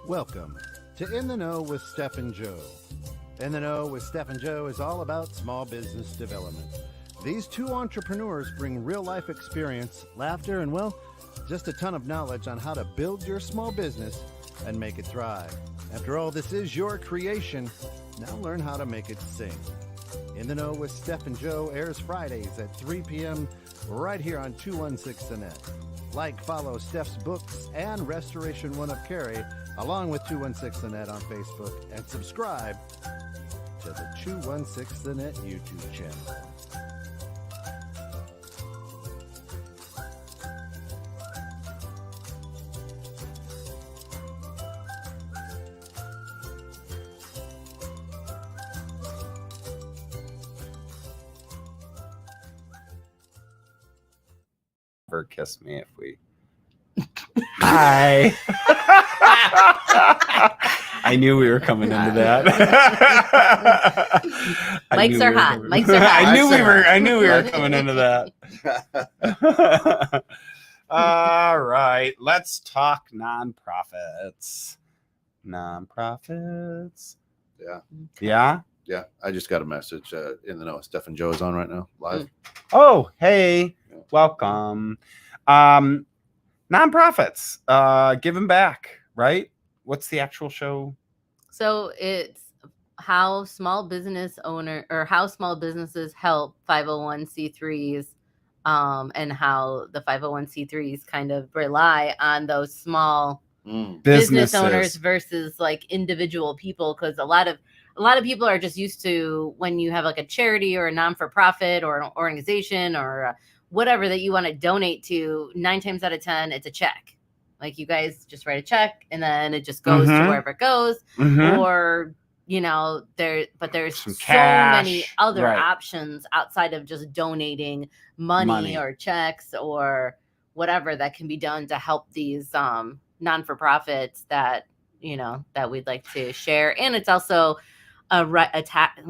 Welcome to In the Know with Steph and Joe. In the Know with Steph and Joe is all about small business development. These two entrepreneurs bring real-life experience, laughter, and, well, just a ton of knowledge on how to build your small business and make it thrive. After all, this is your creation. Now learn how to make it sing. In the Know with Steph and Joe airs Fridays at 3 p.m. right here on 216 The Net. Like, follow Steph's books and Restoration One of Cary, along with 216 The Net on Facebook, and subscribe to the 216 The Net YouTube channel. Kiss me if we. Hi. I knew we were coming into that. Mics are hot. Mics are hot. I knew we were coming into that. All right, let's talk nonprofits. Yeah. Yeah, I just got a message. In the Know, Steph and Joe is on right now, live. Oh, hey, welcome. Nonprofits, giving back, right? What's the actual show? So it's how small businesses help 501c3s, and how the 501c3s kind of rely on those small business owners versus like individual people, because a lot of people are just used to when you have like a charity or a non-for-profit or an organization or whatever that you want to donate to, 9 times out of 10 it's a check. Like, you guys just write a check and then it just goes to wherever it goes. Or there's some so cash, many other right, options outside of just donating money or checks or whatever that can be done to help these non-for-profits that we'd like to share. And it's also a tax,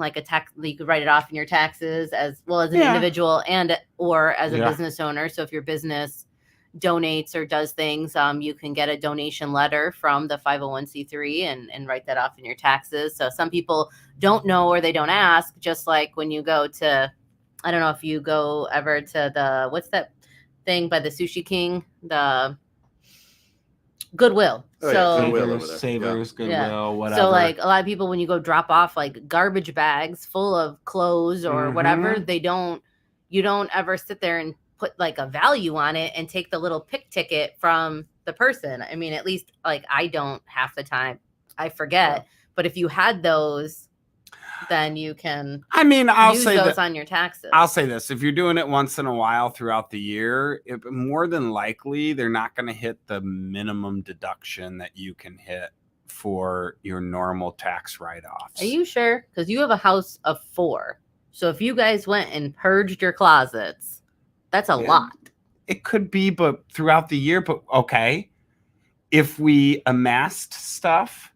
you could write it off in your taxes as well as an individual or as a business owner. So if your business donates or does things, you can get a donation letter from the 501c3 and write that off in your taxes. So some people don't know or they don't ask, just like when you go to, I don't know if you go ever to what's that thing by the Sushi King, the Goodwill. Savers, Goodwill, whatever. So like a lot of people, when you go drop off like garbage bags full of clothes or whatever, you don't ever sit there and put like a value on it and take the little pick ticket from the person. I mean, at least like I don't half the time. I forget. But if you had those, then you can use those on your taxes. I'll say this. If you're doing it once in a while throughout the year, more than likely, they're not going to hit the minimum deduction that you can hit for your normal tax write-offs. Are you sure? Because you have a house of 4. So if you guys went and purged your closets, that's a lot. It could be, but throughout the year. But okay, if we amassed stuff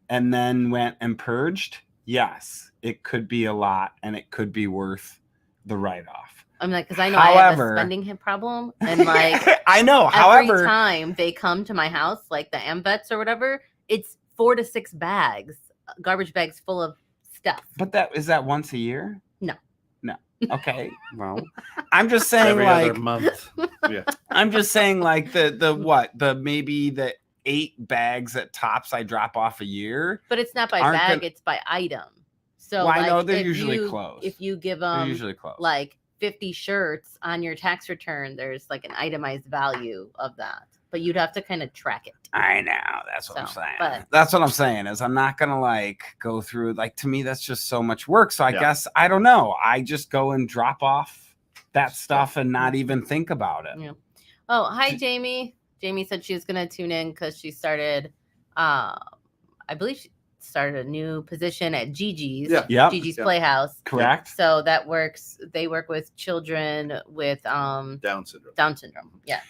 and then went and purged, yes, it could be a lot, and it could be worth the write-off. I'm like, because I know I have a spending problem, and like I know. Every time they come to my house, like the AMVETs or whatever, it's 4 to 6 bags, garbage bags full of stuff. But is that once a year? No. Okay. Well, I'm just saying every like other month. Yeah. I'm just saying like maybe the 8 bags at tops I drop off a year. But it's not by bag, it's by item. So I know they're usually closed. If you give them usually closed. Like 50 shirts on your tax return, there's like an itemized value of that. But you'd have to kind of track it. I know. That's what I'm saying. That's what I'm saying is I'm not going to like go through, like, to me, that's just so much work. So I guess, I don't know. I just go and drop off that stuff and not even think about it. Yeah. Oh, hi, Jamie. Jamie said she was going to tune in because she started, I believe she started a new position at Gigi's. Gigi's Playhouse. Correct. So they work with children with Down syndrome. Yeah.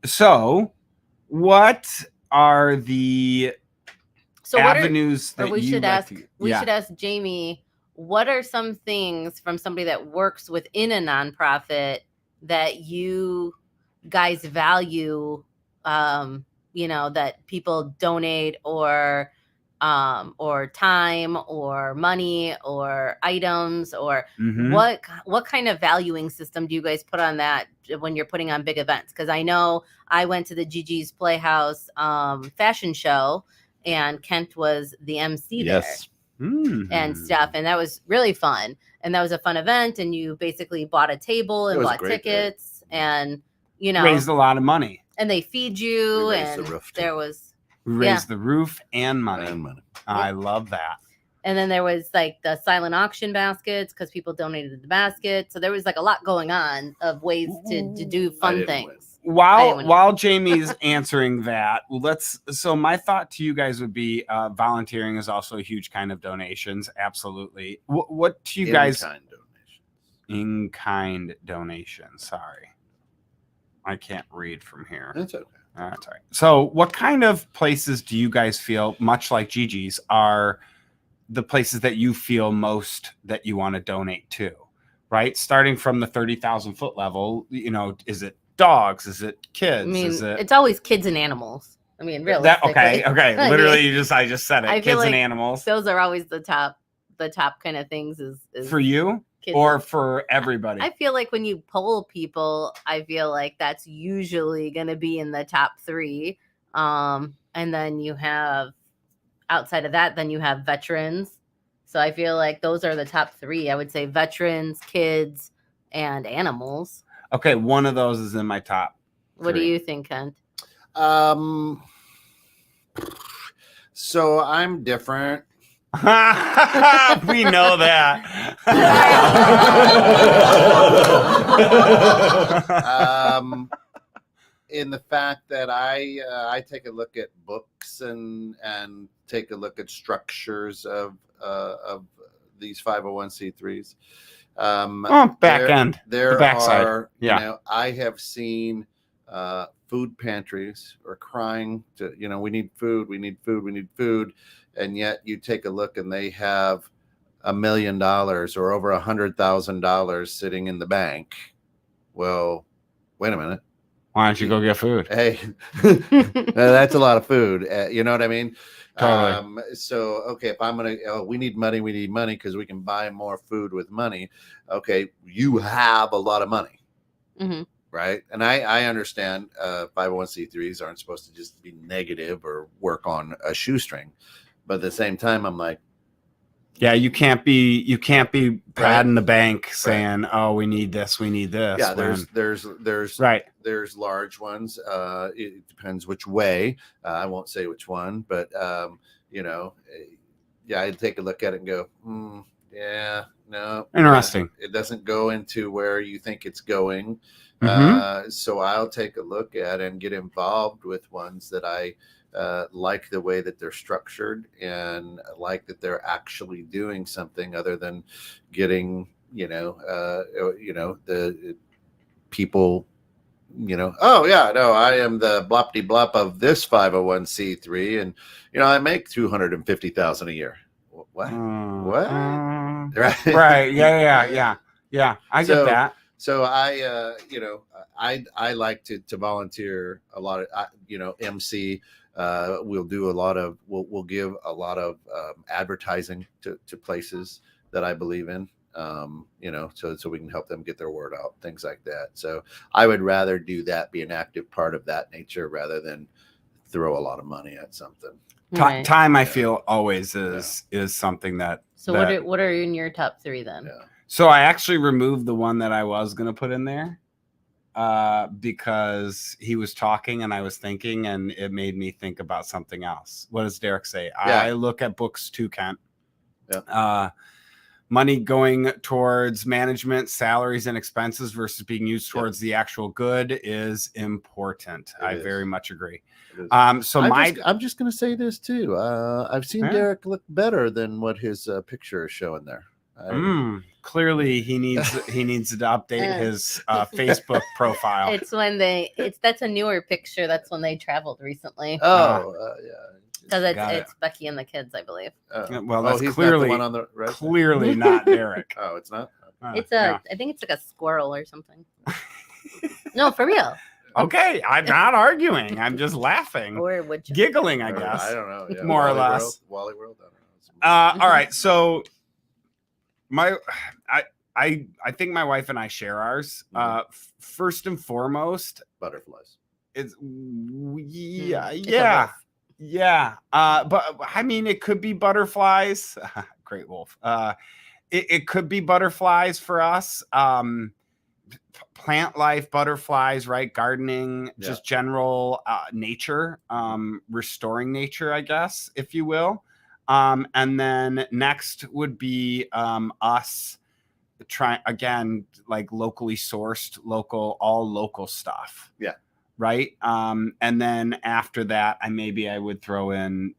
So what are the avenues that we should ask Jamie, what are some things from somebody that works within a nonprofit that you guys value that people donate or time or money or items or what kind of valuing system do you guys put on that when you're putting on big events? Because I know I went to the Gigi's Playhouse fashion show and Kent was the MC there and stuff, and that was really fun, and that was a fun event, and you basically bought a table and bought tickets and raised a lot of money, and they feed you, and there was raised the roof and money. I love that. And then there was like the silent auction baskets because people donated the basket. So there was like a lot going on of ways to do fun things. While Jamie's answering that, so my thought to you guys would be volunteering is also a huge kind of donations. Absolutely. What do you guys? In-kind donations. Sorry. I can't read from here. That's okay. That's all right. So what kind of places do you guys feel, much like Gigi's, are the places that you feel most that you want to donate to, right? Starting from the 30,000 foot level, is it dogs? Is it kids? I mean, it's always kids and animals. I mean, really. Okay. Literally, I just said it. Kids and animals. Those are always the top kind of things is for you or for everybody. I feel like when you poll people, I feel like that's usually going to be in the top 3. And then you have, outside of that, then you have veterans. So I feel like those are the top 3. I would say veterans, kids, and animals. Okay, one of those is in my top 3. What do you think, Kent? So I'm different. We know that. In the fact that I take a look at books and take a look at structures of these 501c3s. Back end. There the backside. are, I have seen food pantries are crying to, we need food, we need food, we need food. And yet you take a look and they have $1 million or over $100,000 sitting in the bank. Well, wait a minute. Why don't you go get food? Hey, that's a lot of food. You know what I mean? Totally. So, okay, if I'm going to, we need money because we can buy more food with money. Okay, you have a lot of money. Mm-hmm. Right. And I understand 501c3s aren't supposed to just be negative or work on a shoestring. But at the same time, I'm like, yeah, you can't be padding the bank saying, "Oh, we need this, we need this." Yeah, there's there's large ones. It depends which way. I won't say which one, but I'd take a look at it and go, yeah, no, interesting. It doesn't go into where you think it's going. So I'll take a look at and get involved with ones that I like the way that they're structured and like that they're actually doing something other than getting, the people, oh yeah, no, I am the bloppity blop of this 501c3 and, I make $250,000 a year. What? What? Right. Yeah. I get that. So I like to volunteer a lot of, MC. We'll give a lot of advertising to places that I believe in, so we can help them get their word out, things like that. So I would rather do that, be an active part of that nature rather than throw a lot of money at something. Right. Time, I feel always is something that. So what are in your top 3 then? Yeah. So I actually removed the one that I was going to put in there because he was talking and I was thinking and it made me think about something else. What does Derek say? Yeah. I look at books too, Kent. Yeah. Money going towards management, salaries, and expenses versus being used towards the actual good is important. I very much agree. I'm just going to say this too. I've seen Derek look better than what his picture is showing there. Clearly he needs to update his Facebook profile. That's a newer picture. That's when they traveled recently. Yeah. Because it's Becky and the kids, I believe. Well, that's he's clearly not the one on the right clearly not Derek. Oh, it's not. I think it's like a squirrel or something. No, for real. Okay, I'm not arguing. I'm just laughing, Or would you? giggling, I Or, guess. I don't know. Yeah, More or Wally less. World, Wally World. I don't know. All right, so I think my wife and I share ours. First and foremost, Butterflies. it's It's a yeah. wolf. Yeah. But I mean, it could be butterflies. Great wolf. It could be butterflies for us. Plant life, butterflies, right? Gardening, just general nature, restoring nature, I guess, if you will. And then next would be us trying, again, like locally sourced, all local stuff. Yeah. Right. And then after that, I would throw in,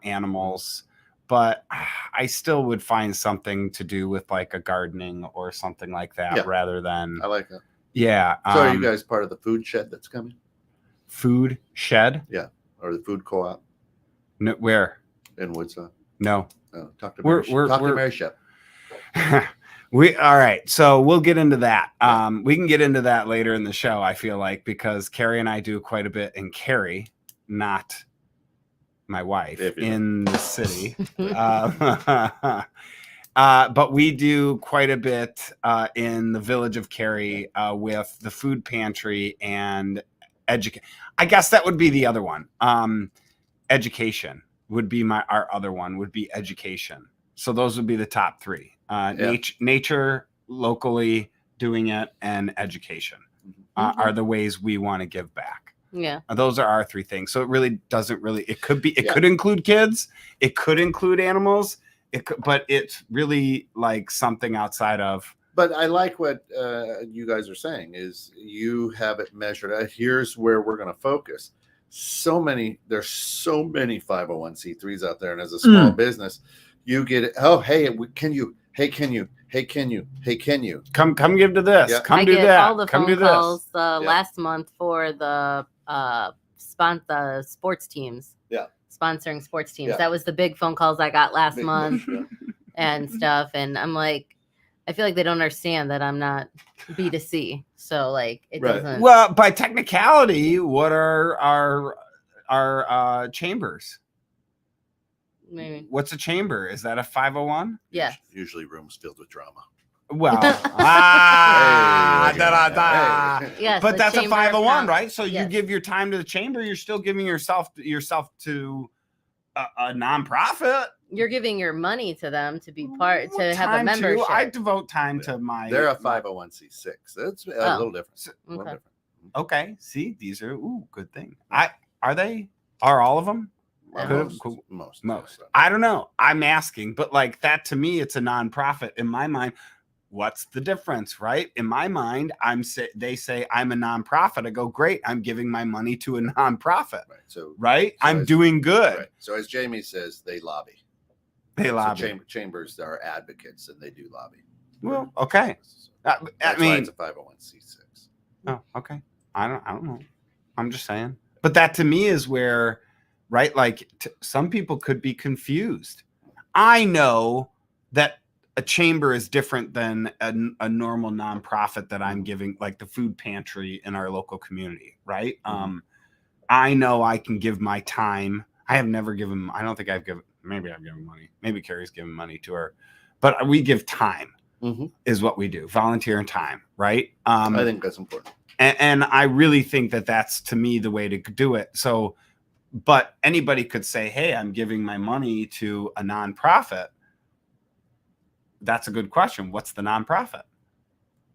animals, but I still would find something to do with like a gardening or something like that rather than. I like that. Yeah. So are you guys part of the food shed that's coming? Food shed? Yeah. Or the food co-op? No, where? In Woodstock? No. Oh, talk to Mary Shep. All right, so we'll get into that. We can get into that later in the show, I feel like, because Carrie and I do quite a bit, and Carrie, not my wife, in the city. But we do quite a bit in the village of Cary with the food pantry and education. I guess that would be the other one. Education would be our other one, would be education. So those would be the top three. Nature, locally doing it, and education are the ways we want to give back. Yeah. Those are our three things. So it really doesn't it could include kids. It could include animals. But it's really like something outside of. But I like what you guys are saying is you have it measured. Here's where we're going to focus. There's so many 501c3s out there. And as a small business, you get it. Oh, hey, can you come give to this? Yeah. Come I do get that. all the come phone do calls this. Last month for the sports teams. Yeah. Sponsoring sports teams. Yeah. That was the big phone calls I got last month and stuff. And I'm like, I feel like they don't understand that I'm not B2C. So like it doesn't. Well, by technicality, what are our chambers? Maybe. What's a chamber? Is that a 501? Yeah. Usually rooms filled with drama. Well, Yes, but that's a 501, right? So yes. you give your time to the chamber, you're still giving yourself to a nonprofit. You're giving your money to them to be part to have a membership. I devote time to my. They're a 501c6. That's a little different. Okay. Okay. See, these are good thing. Are all of them? Most. I don't know. I'm asking, but like that to me, it's a nonprofit in my mind. What's the difference, right? In my mind, they say I'm a nonprofit. I go, great. I'm giving my money to a nonprofit. Right. So I'm doing good. Right. So as Jamie says, they lobby. They lobby. Chambers are advocates and they do lobby. Well, okay. That's why it's a 501c6. Oh, okay. I don't know. I'm just saying. But that to me is where, right? Like some people could be confused. I know that a chamber is different than a normal nonprofit that I'm giving, like the food pantry in our local community, right? I know I can give my time. I have never given. I don't think I've given. Maybe I've given money. Maybe Carrie's given money to her, but we give time. Is what we do. Volunteer and time, right? I think that's important. And I really think that that's to me the way to do it. So, but anybody could say, "Hey, I'm giving my money to a nonprofit." That's a good question. What's the nonprofit?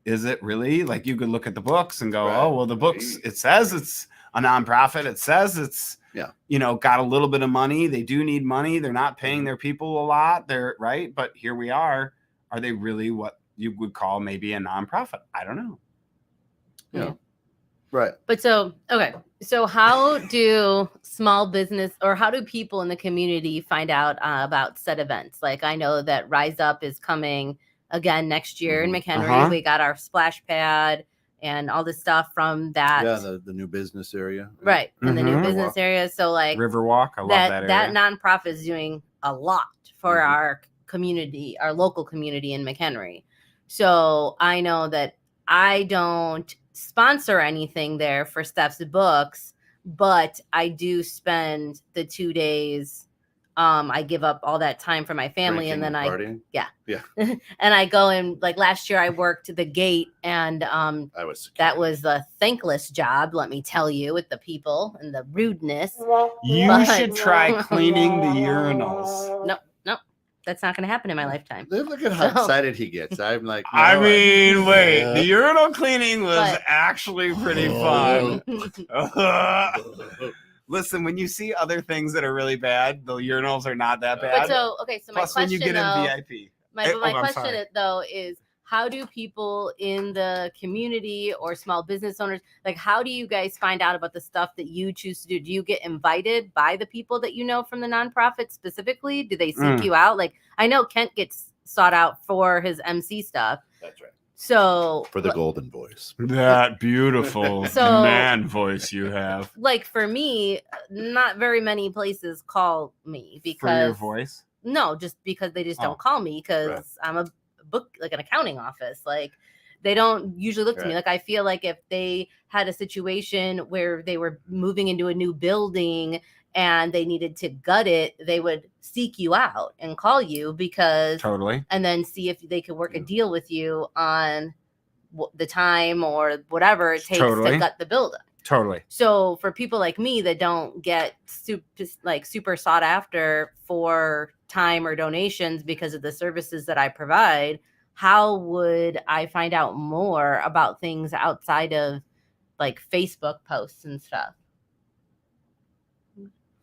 Is it really like you could look at the books and go, oh, well, the books, it says it's a nonprofit. It says it's, got a little bit of money. They do need money. They're not paying their people a lot. They're right. But here we are. Are they really what you would call maybe a nonprofit? I don't know. Yeah. Right. But so how do small business or how do people in the community find out about said events? Like I know that Rise Up is coming again next year in McHenry. We got our splash pad and all this stuff from that. Yeah, the new business area. Right. In the new business area. So like Riverwalk. I love that area. That nonprofit is doing a lot for our community, our local community in McHenry. So I know that I don't sponsor anything there for Steph's books, but I do spend the 2 days. I give up all that time for my family, Drinking and then partying? yeah. And I go and like last year I worked the gate, and that was a thankless job, let me tell you, with the people and the rudeness. You should try cleaning the urinals. No, that's not going to happen in my lifetime. Look at how excited he gets. I'm like, no, I mean, wait, the urinal cleaning was But- actually pretty fun. Listen, when you see other things that are really bad, the urinals are not that bad. But so my Plus, question when you get though, in VIP. my I'm question sorry. though is, how do people in the community or small business owners, like, how do you guys find out about the stuff that you choose to do? Do you get invited by the people that you know from the nonprofit specifically? Do they seek you out? Like, I know Kent gets sought out for his MC stuff. That's right. So For the golden voice. That beautiful So- man voice you have. like for me, not very many places call me For your because voice? no, just because they just Oh. don't call me because Right. I'm a book, like an accounting office. Like they don't usually look to me. Right. Like I feel like if they had a situation where they were moving into a new building and they needed to gut it, they would seek you out and call you because, Totally. and then see if they could work a deal with you on the time or whatever it takes Totally. to gut the building. Totally. So for people like me that don't get super sought after for time or donations because of the services that I provide, how would I find out more about things outside of like Facebook posts and stuff?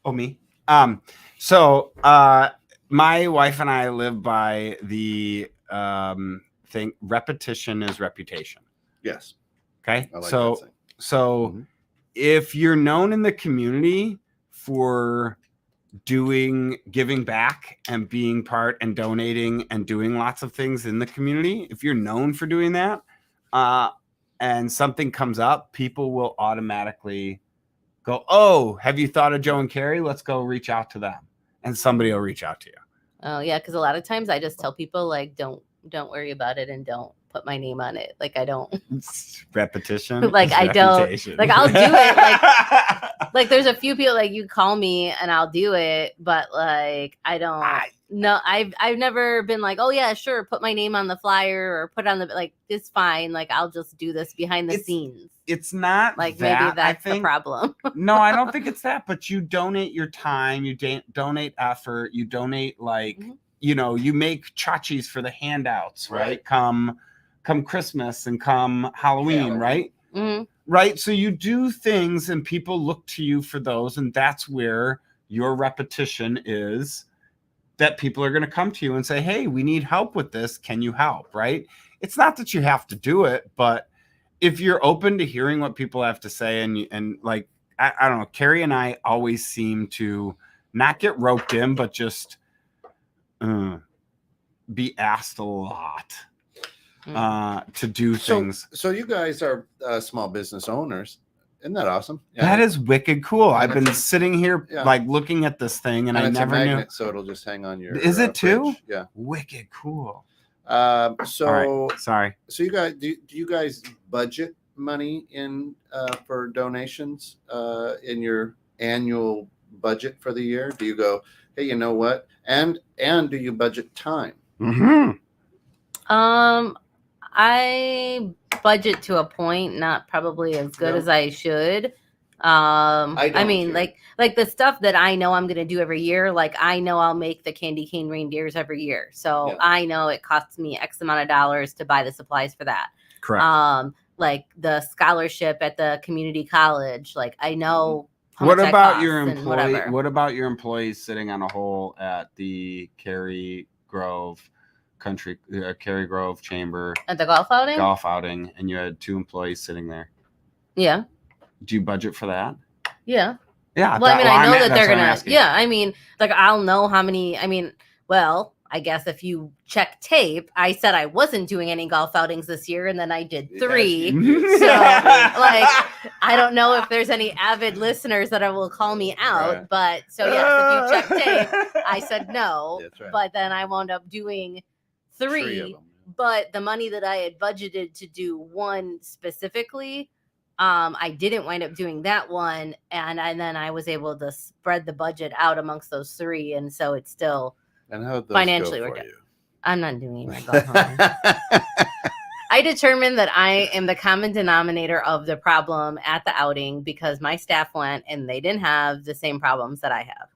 Oh, me. So my wife and I live by the thing, repetition is reputation. Yes. Okay. I like So that saying. Mhm. if you're known in the community for giving back and being part and donating and doing lots of things in the community, if you're known for doing that, and something comes up, people will automatically go, oh, have you thought of Joe and Carrie? Let's go reach out to them. And somebody will reach out to you. Oh yeah, because a lot of times I just tell people like don't worry about it and don't put my name on it. Like I don't Repetition. Like, is I don't- reputation. like, I'll do it, like there's a few people like you call me and I'll do it, but like I don't no, I've never been like, oh yeah, sure, put my name on the flyer or put on the like it's fine. Like I'll just do this behind the scenes. It's not Like that, maybe that's I the think. problem. No, I don't think it's that, but you donate your time, you donate effort, you donate like, Mhm. you make tchotchkes for the handouts, right? Right. Come Christmas and come Halloween, Yeah. right? Mhm. Right. So you do things and people look to you for those. And that's where your repetition is, that people are going to come to you and say, hey, we need help with this. Can you help? Right. It's not that you have to do it, but if you're open to hearing what people have to say and like, I don't know, Carrie and I always seem to not get roped in, but just be asked a lot to do things. So you guys are small business owners. Isn't that awesome? Yeah. That is wicked cool. And I've been it's a- sitting here yeah. like looking at this thing and I it's never a knew. magnet, so it'll just hang on your. Is it too? fridge. Yeah. Wicked cool. So All right. Sorry. so you guys do you guys budget money in for donations in your annual budget for the year? Do you go, hey, you know what? And do you budget time? Mm-hmm. I budget to a point, not probably as good No. as I should. I I mean, here. like the stuff that I know I'm gonna do every year. Like I know I'll make the candy cane reindeers every year, so Yeah. I know it costs me X amount of dollars to buy the supplies for that. Correct. Like the scholarship at the community college. Like I know. how What much that about your costs and employee? whatever. What about your employees sitting on a hole at the Cary Grove Chamber At the golf outing? golf outing, and you had 2 employees sitting there? Yeah, Do you budget for that? yeah. Yeah. Well, I mean, I know that they're that's what I'm gonna. asking. Yeah, I mean, like I'll know how many. I mean, well, I guess if you check tape, I said I wasn't doing any golf outings this year, and then I did Yes, 3. you did. So, like, I don't know if there's any avid listeners that will call me out, Right. but so yes, if you check tape, I said no, That's right. but then I wound up doing 3. of them. but the money that I had budgeted to do one specifically, I didn't wind up doing that one, and then I was able to spread the budget out amongst those three, and so it's still And how'd those financially go worked for out. you? I'm not doing my golf. I determined that I am the common denominator of the problem at the outing because my staff went and they didn't have the same problems that I have.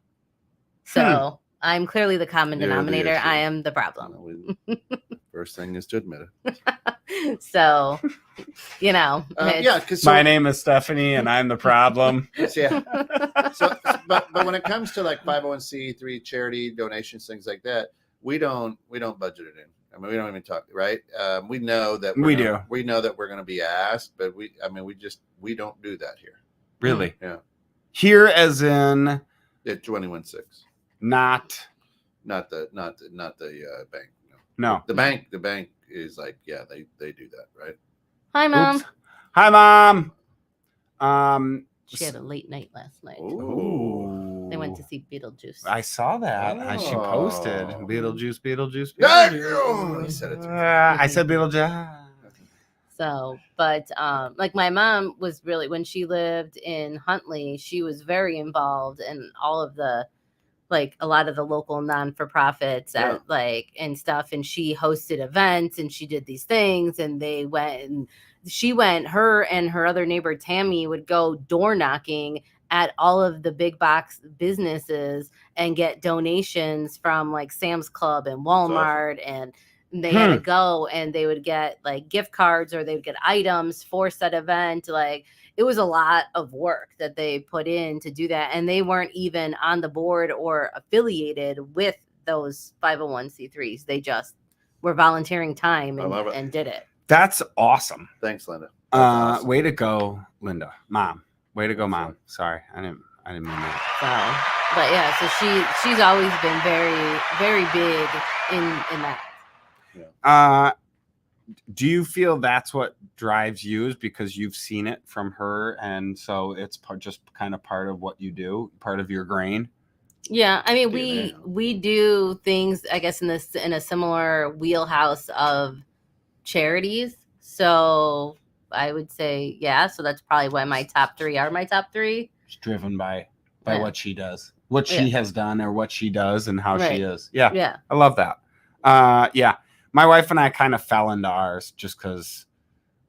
So I'm clearly the common You're the denominator. issue. I am the problem. First thing is to admit it. So, you know, Yeah, because My name is Stephanie, and I'm the problem. yeah. So, but when it comes to like 501c3 charity donations, things like that, we don't budget it in. I mean, we don't even talk, right? We know that we know that we're going to be asked, but we don't do that here. Really? Yeah. Here, as in At 21.6. not the bank. no. The bank is like, yeah, they do that, right? Hi, Mom. Oops. Hi, Mom. She had a late night last night. Ooh. They went to see Beetlejuice. I saw that. She posted Beetlejuice. I said it. I said Beetlejuice. So, but like my mom was really, when she lived in Huntley, she was very involved in all of the, like a lot of the local non-for-profits and stuff. And she hosted events and she did these things, and they went and her and her other neighbor Tammy would go door knocking at all of the big box businesses and get donations from like Sam's Club and Walmart, and they had to go and they would get like gift cards or they would get items for said event. Like it was a lot of work that they put in to do that. And they weren't even on the board or affiliated with those 501c3s. They just were volunteering time and did it. That's awesome. Thanks, Linda. Awesome. Way to go, Linda. Mom. Way to go, Mom. Sorry. I didn't mean that. So, but yeah, so she's always been very, very big in that. Yeah. Do you feel that's what drives you, is because you've seen it from her, and so it's just kind of part of what you do, part of your grain? Yeah, I mean, we do things, I guess, in a similar wheelhouse of charities. So I would say, yeah. So that's probably why my top three are my top three. It's driven by what she does, what she has done, or what she does, and how she is. Yeah, yeah. I love that. Yeah. My wife and I kind of fell into ours just because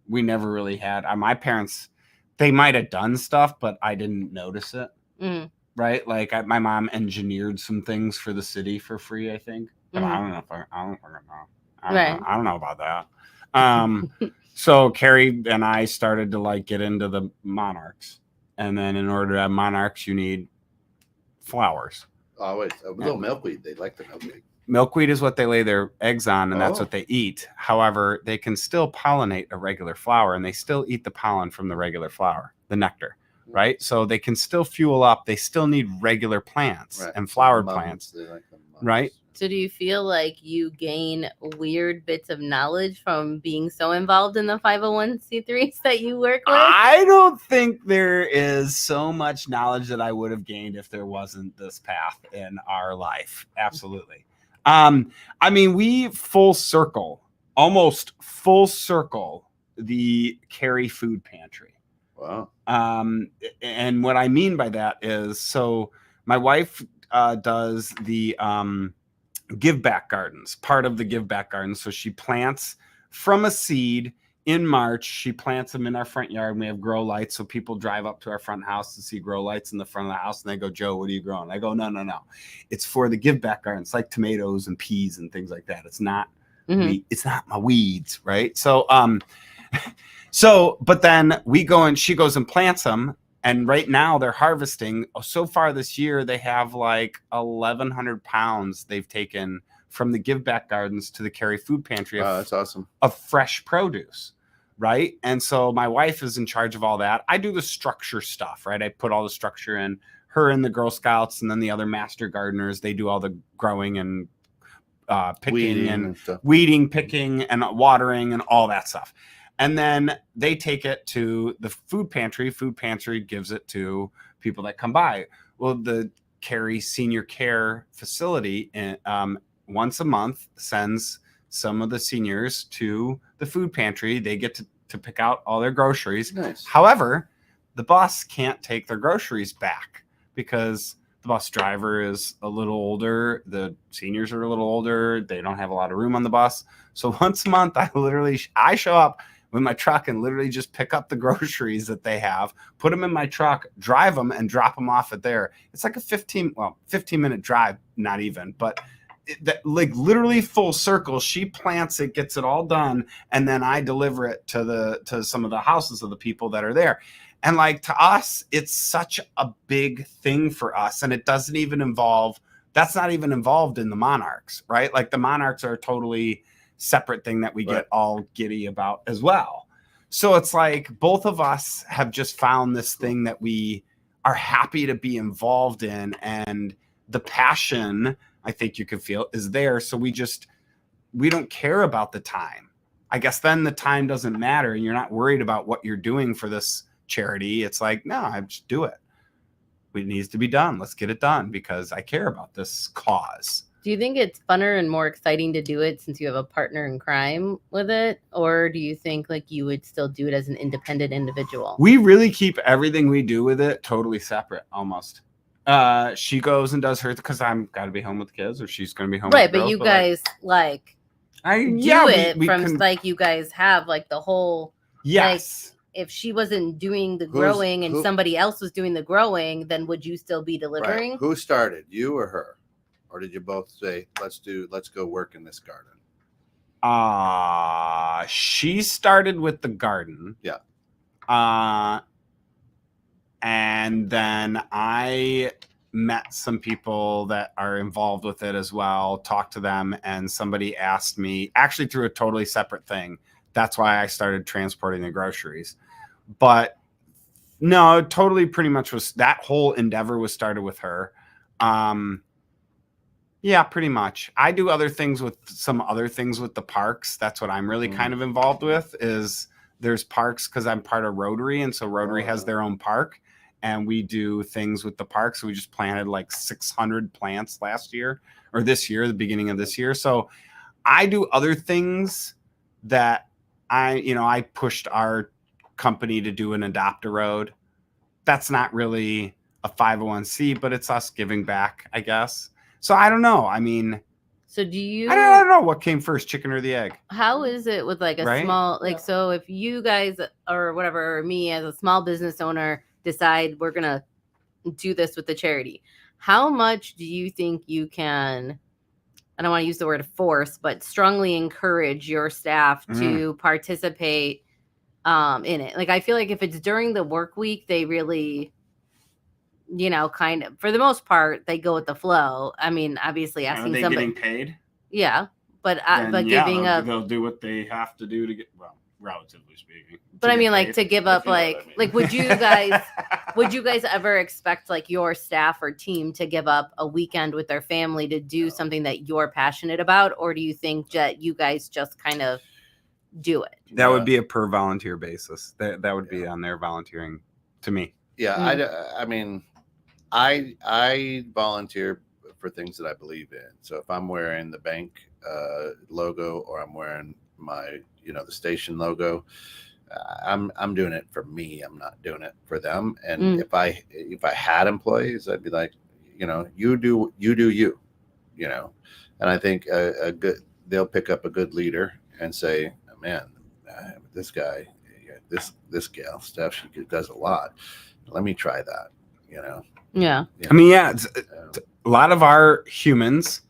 we never really had. My parents, they might have done stuff, but I didn't notice it. Mm. Right? Like my mom engineered some things for the city for free, I think. But I don't know if I don't know about that. So Carrie and I started to like get into the monarchs, and then in order to have monarchs, you need flowers. Oh, wait, a little milkweed. They like the milkweed. Milkweed is what they lay their eggs on, and that's what they eat. However, they can still pollinate a regular flower, and they still eat the pollen from the regular flower, the nectar, right? So they can still fuel up. They still need regular plants and flowered plants, right? So do you feel like you gain weird bits of knowledge from being so involved in the 501c3s that you work with? I don't think there is so much knowledge that I would have gained if there wasn't this path in our life. Absolutely. I mean, we almost full circle the Carrie Food Pantry. Wow. And what I mean by that is, so my wife does the give back gardens, part of the give back gardens. So she plants from a seed in March. She plants them in our front yard, and we have grow lights. So people drive up to our front house to see grow lights in the front of the house, and they go, "Joe, what are you growing?" I go, no. It's for the give back gardens, like tomatoes and peas and things like that. It's not it's not my weeds, right? So but then we go and she goes and plants them. And right now they're harvesting. So far this year, they have like 1,100 pounds they've taken from the Give Back Gardens to the Carrie Food Pantry. That's awesome. Of fresh produce, right? And so my wife is in charge of all that. I do the structure stuff, right? I put all the structure in. Her and the Girl Scouts, and then the other master gardeners, they do all the growing and picking weeding, picking and watering and all that stuff. And then they take it to the food pantry. Food pantry gives it to people that come by. Well, the Carrie Senior Care Facility once a month sends some of the seniors to the food pantry. They get to pick out all their groceries. Nice. However, the bus can't take their groceries back because the bus driver is a little older. The seniors are a little older. They don't have a lot of room on the bus. So once a month, I show up with my truck and literally just pick up the groceries that they have, put them in my truck, drive them, and drop them off at there. It's like a 15-minute drive, not even, but like literally full circle. She plants it, gets it all done, and then I deliver it to some of the houses of the people that are there. And like to us, it's such a big thing for us, and it doesn't even involve. That's not even involved in the Monarchs, right? Like the Monarchs are a totally separate thing that we get all giddy about as well. So it's like both of us have just found this thing that we are happy to be involved in, and the passion, I think you can feel, is there. So we don't care about the time. I guess then the time doesn't matter, and you're not worried about what you're doing for this charity. It's like, no, I just do it. It needs to be done. Let's get it done because I care about this cause. Do you think it's funner and more exciting to do it since you have a partner in crime with it? Or do you think like you would still do it as an independent individual? We really keep everything we do with it totally separate almost. She goes and does her because I'm got to be home with the kids, or she's going to be home. Right, with the but girls, you guys like we like you guys have like the whole. Yes. Like, if she wasn't doing the growing and somebody else was doing the growing, then would you still be delivering? Right. Who started, you or her? Or did you both say, let's go work in this garden? She started with the garden. Yeah. And then I met some people that are involved with it as well, talked to them, and somebody asked me, actually through a totally separate thing. That's why I started transporting the groceries. But no, totally pretty much was that whole endeavor was started with her. Yeah, pretty much. I do other things with the parks. That's what I'm really kind of involved with is there's parks because I'm part of Rotary. And so Rotary has their own park and we do things with the park. So we just planted like 600 plants last year or this year, the beginning of this year. So I do other things that I pushed our company to do an adopt a road. That's not really a 501c, but it's us giving back, I guess. So I don't know. I mean, so do you? I don't know what came first, chicken or the egg. How is it with like a small, like, so if you guys or whatever, or me as a small business owner decide we're gonna do this with the charity, how much do you think you can? I don't want to use the word force, but strongly encourage your staff to participate in it. Like, I feel like if it's during the work week, they really, kind of, for the most part, they go with the flow. I mean, obviously asking somebody. Are they getting paid? Yeah. But giving up. They'll do what they have to do to get, well, relatively speaking. But I mean, like to give up, like would you guys ever expect like your staff or team to give up a weekend with their family to do something that you're passionate about? Or do you think that you guys just kind of do it? That would be a per volunteer basis. That would be on their volunteering to me. Yeah. I mean, I volunteer for things that I believe in. So if I'm wearing the bank logo or I'm wearing my, the station logo, I'm doing it for me. I'm not doing it for them. And if I had employees, I'd be like, you do you, and I think they'll pick up a good leader and say, man, this guy, this gal, Steph, she does a lot. Let me try that, Yeah. I mean, a lot of our humans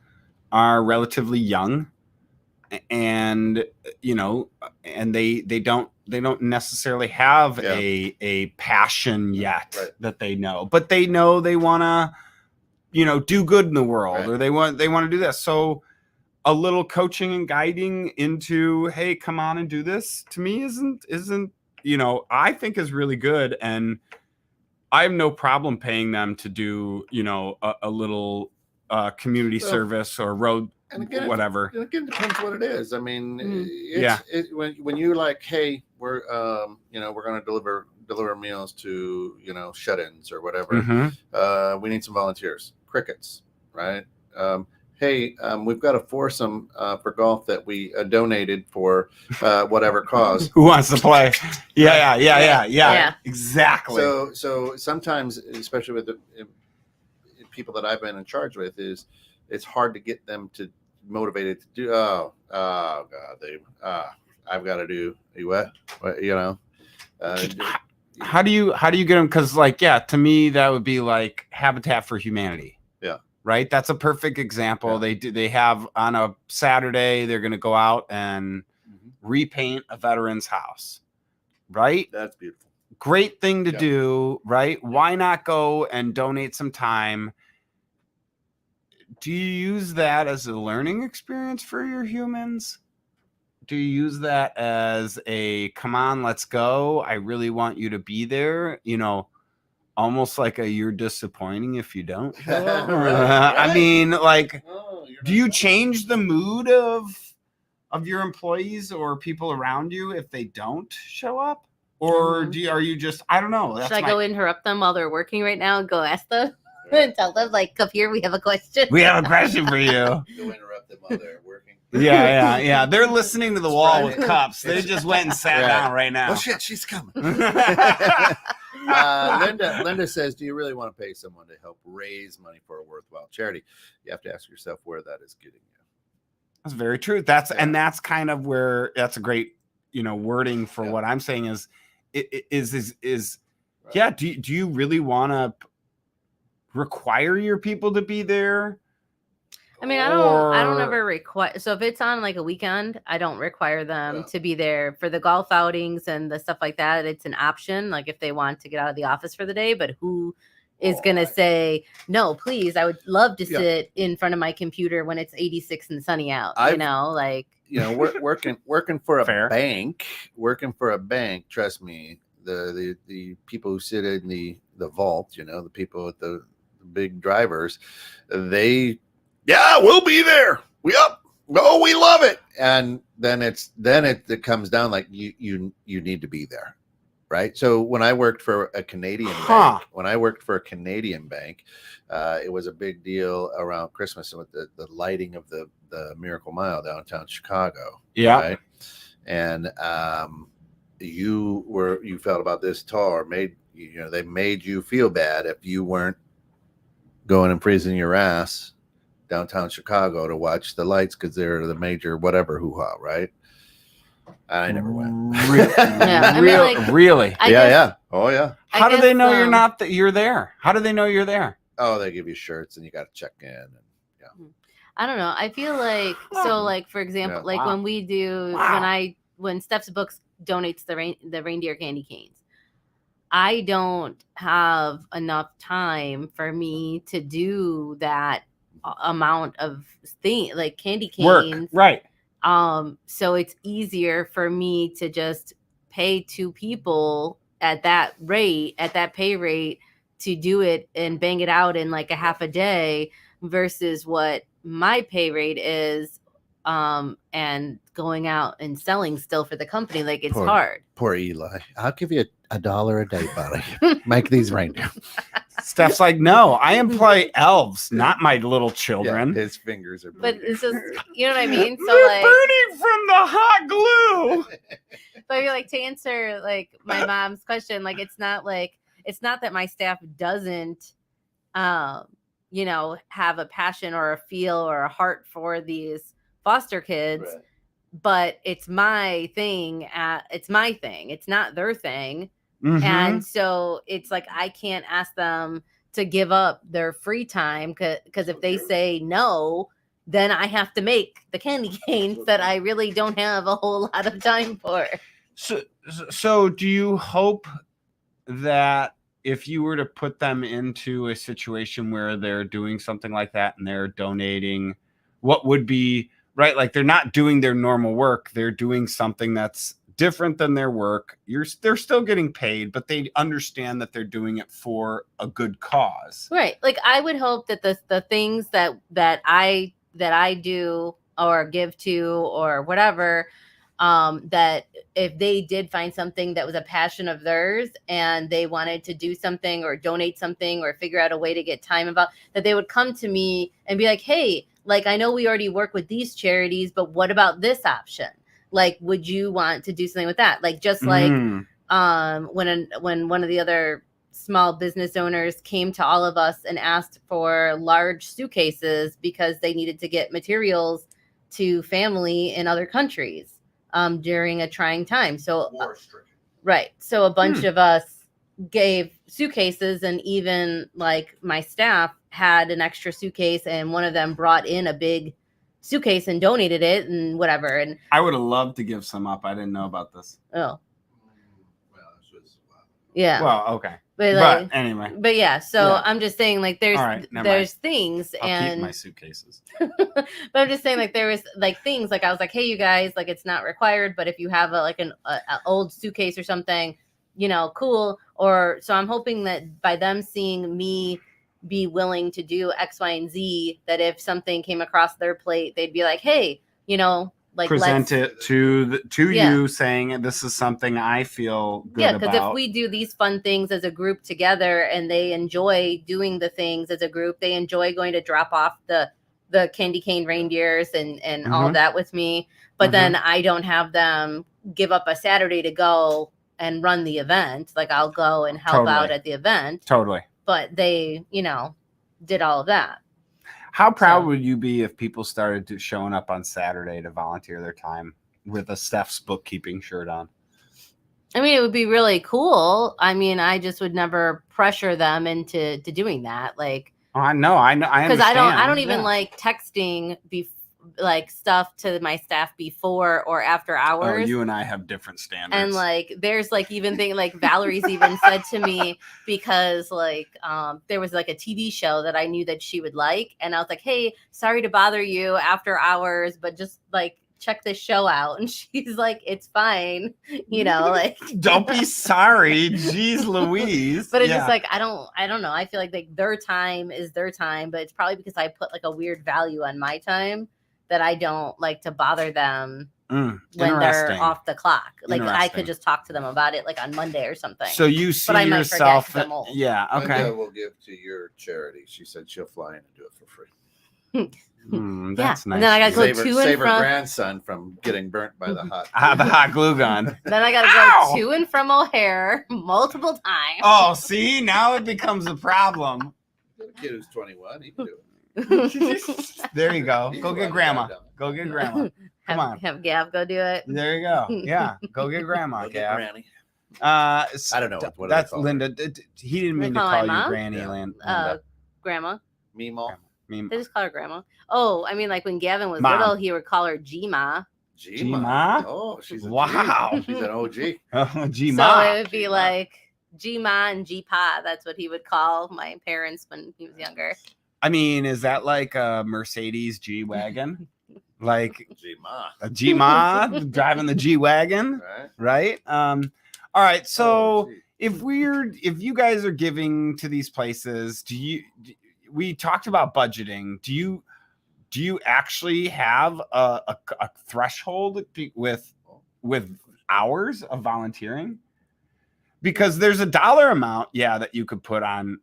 are relatively young and, and they don't necessarily have a passion yet that they know, but they know they want to, do good in the world or they want to do this. So a little coaching and guiding into, hey, come on and do this to me isn't, I think is really good. And I have no problem paying them to do, a little community service or road, again, whatever. It depends what it is. I mean, when you're like, hey, we're going to deliver meals to shut-ins or whatever. We need some volunteers. Crickets, right? hey, we've got a foursome for golf that we donated for whatever cause. Who wants to play? Yeah. Yeah. Exactly. So sometimes, especially with the people that I've been in charge with, is it's hard to get them to motivated to do. Oh God, I've got to do what you know. How do you get them? Because like, yeah, to me that would be like Habitat for Humanity. Yeah. Right. That's a perfect example. Yeah. They have on a Saturday, they're going to go out and repaint a veteran's house. Right. That's beautiful. Great thing to do. Right. Why not go and donate some time? Do you use that as a learning experience for your humans? Do you use that as a come on, let's go? I really want you to be there. You know, almost like a you're disappointing if you don't show up. I mean, like, do you change the mood of your employees or people around you if they don't show up? Or are you just, I don't know. Should I go interrupt them while they're working right now and go ask them and tell them, like, come here, we have a question. We have a question for you. Go interrupt them while they're working. Yeah. They're listening to the wall with cups. They just went and sat down right now. Oh shit, she's coming. Linda says, do you really want to pay someone to help raise money for a worthwhile charity? You have to ask yourself where that is getting you. That's very true. And that's kind of where that's a great, wording for what I'm saying is right. Do you really want to require your people to be there? I mean, I don't ever require. So if it's on like a weekend, I don't require them to be there for the golf outings and the stuff like that. It's an option, like if they want to get out of the office for the day. But who is going to say, no, please, I would love to sit in front of my computer when it's 86 and sunny out, working for a bank, trust me, the people who sit in the vault, the people with the big drivers, we'll be there. We love it. And then it comes down like you need to be there. Right. So when I worked for a Canadian bank, it was a big deal around Christmas with the lighting of the Miracle Mile downtown Chicago. Yeah. Right. And you felt about this tall or they made you feel bad if you weren't going and freezing your ass downtown Chicago to watch the lights because they're the major whatever hoo-ha, right? I never went. Really? Yeah. Oh yeah. How do they know you're there? How do they know you're there? Oh, they give you shirts and you got to check in. And, I don't know. I feel like like for example, when we do when Steph's Books donates the reindeer candy canes, I don't have enough time for me to do that amount of like candy canes. Work, right. So it's easier for me to just pay 2 people at that pay rate to do it and bang it out in like a half a day versus what my pay rate is and going out and selling still for the company. Like it's hard. Poor Eli. I'll give you $1 a day, buddy. Make these reindeer. Steph's like, no, I employ elves, not my little children. Yeah, his fingers are But burning. it's just, you know what I mean? So they're like burning from the hot glue. But like to answer like my mom's question, like it's not that my staff doesn't have a passion or a feel or a heart for these foster kids, Right. but it's my thing. It's not their thing. Mm-hmm. And so it's like I can't ask them to give up their free time because if they say no, then I have to make the candy canes that I really don't have a whole lot of time for. So do you hope that if you were to put them into a situation where they're doing something like that and they're donating, what would be right? Like they're not doing their normal work. They're doing something that's different than their work. They're still getting paid, but they understand that they're doing it for a good cause. Right. Like I would hope that the things that I do or give to or whatever, that if they did find something that was a passion of theirs and they wanted to do something or donate something or figure out a way to get time about that, they would come to me and be like, hey, like, I know we already work with these charities, but what about this option? Like, would you want to do something with that? Like, just like when one of the other small business owners came to all of us and asked for large suitcases because they needed to get materials to family in other countries during a trying time. So right. So a bunch of us gave suitcases, and even like my staff had an extra suitcase, and one of them brought in a big suitcase and donated it and whatever. And I would have loved to give some up. I didn't know about this. oh, Well, this was yeah. Well, okay. But anyway. But yeah, so Yeah. I'm just saying, like, there's All right, never there's things, I'll and keep my suitcases. but I'm just saying, like, there was like things, like I was like, hey, you guys, like, it's not required, but if you have an old suitcase or something, you know, cool. Or so I'm hoping that by them seeing me be willing to do X, Y, and Z, that if something came across their plate, they'd be like, hey, you know, like, present it to Yeah. you, saying this is something I feel good Yeah, because about. if we do these fun things as a group together, and they enjoy doing the things as a group, they enjoy going to drop off the candy cane reindeers and all that with me. But then I don't have them give up a Saturday to go and run the event. Like, I'll go and help out at the event. Totally. But they, you know, did all of that. How proud So- would you be if people started showing up on Saturday to volunteer their time with a Steph's bookkeeping shirt on? I mean, it would be really cool. I mean, I just would never pressure them into doing that. Like, I know. because I don't understand. even like texting like stuff to my staff before or after Oh, hours. you and I have different standards. And like, there's like even thing like Valerie's even said to me, because like there was like a TV show that I knew that she would like, and I was like, hey, sorry to bother you after hours, but just like check this show out. And she's like, it's fine, you know, like, don't be sorry. Jeez Louise. but it's just like, I don't know. I feel like their time is their time, but it's probably because I put like a weird value on my time that I don't like to bother them when they're interesting. off the clock. Like, I Interesting. could just talk to them about it like on Monday or something. So you see I might forget yourself. 'cause I'm old. Yeah. Okay. Linda will give to your charity. She said she'll fly in and do it for free. That's Yeah. nice. And then I gotta go Save her, to and save her from. grandson from getting burnt by the hot. The hot glue gun. Then I gotta Ow! go to and from O'Hare multiple times. Oh, see, now it becomes a problem. The kid who's 21, he can do it. There you go. He's Go the get one grandma. guy down Go get grandma. Come on. Have Gav go do it. There you go. Yeah. Go get grandma, Go get Gav. Granny. I don't know. What do they That's call her? Linda. He didn't mean to call call my you mom? Granny, Yeah. Linda. Grandma. Meemaw. I mean, They just call her grandma. Oh, I mean, like when Gavin was Mom. little, he would call her G-Ma. G-Ma? Oh, she's a Wow. G. She's an OG. oh, gee, So Ma. it would be like G-Ma and G-Pa. That's what he would call my parents when he was younger. I mean, is that like a Mercedes G-Wagon? Like G-Ma. a G-Ma driving the G-Wagon? Right? Right? All right. So Oh, gee. if you guys are giving to these places, we talked about budgeting. Do you actually have a threshold with hours of volunteering? Because there's a dollar amount, that you could put on,